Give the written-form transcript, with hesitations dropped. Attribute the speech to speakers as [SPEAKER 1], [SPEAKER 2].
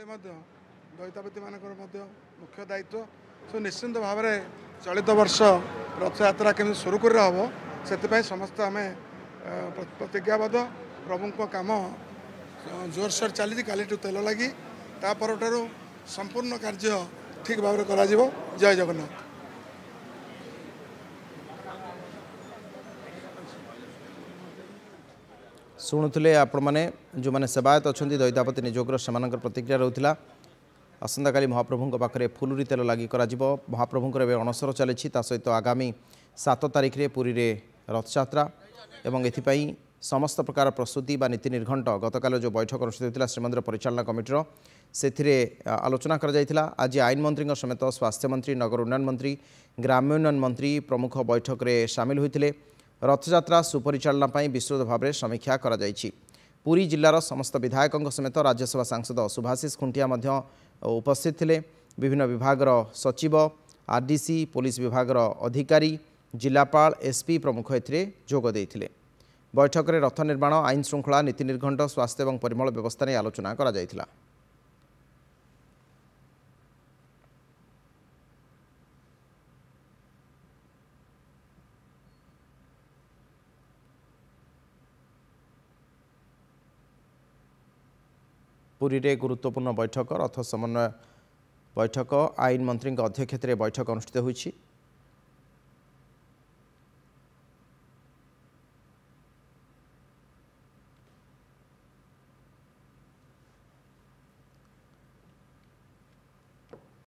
[SPEAKER 1] दईतापति मान मुख्य दायित्व सो निश्चिंत भाव में चलित वर्ष रथ यात्रा केमी सुरुखुर हम से समस्त आम प्रतिज्ञाबद्ध प्रभु काम जोरसोर चली काली तेल लगी तापर संपूर्ण कार्य ठीक भाव में जय जगन्नाथ।
[SPEAKER 2] शुणुले आपण मैंने जो मैंने सेवायत अच्छा दैतापति निजोगर से प्रतिक्रिया रोला आसंता काली महाप्रभु पाखे फुलुरी तेल लगी महाप्रभुंर ए अणसर चली सहित आगामी 7 तारिख में पुरी रे रथयात्रा एवं एथिपाई समस्त प्रकार प्रस्तुति बा नीति निर्घंट गतकाल जो बैठक अनुष्ठित होता श्रीमंदिर परिचालना कमिटर से आलोचना कर आज आईन मंत्री समेत स्वास्थ्य मंत्री नगर उन्नयन मंत्री ग्राम्योन्नयन मंत्री प्रमुख बैठक में सामिल होते रथयात्रा सुपरिचालना विस्तृत भाव में समीक्षा कर पुरी जिलार समस्त विधायकों समेत राज्यसभा सांसद सुभाषिष खुंटिया उपस्थित थे विभिन्न विभाग सचिव आरडीसी पुलिस विभाग अधिकारी जिलापाल एसपी प्रमुख जोग देते बैठक में रथ निर्माण आईन श्रृंखला नीति निर्घंट स्वास्थ्य और परिमल व्यवस्था नहीं आलोचना करा जायथिला। पुरी रे गुरुत्वपूर्ण बैठक रथ समन्वय बैठक आईन मंत्री अध्यक्षत बैठक अनुष्ठित होईछि।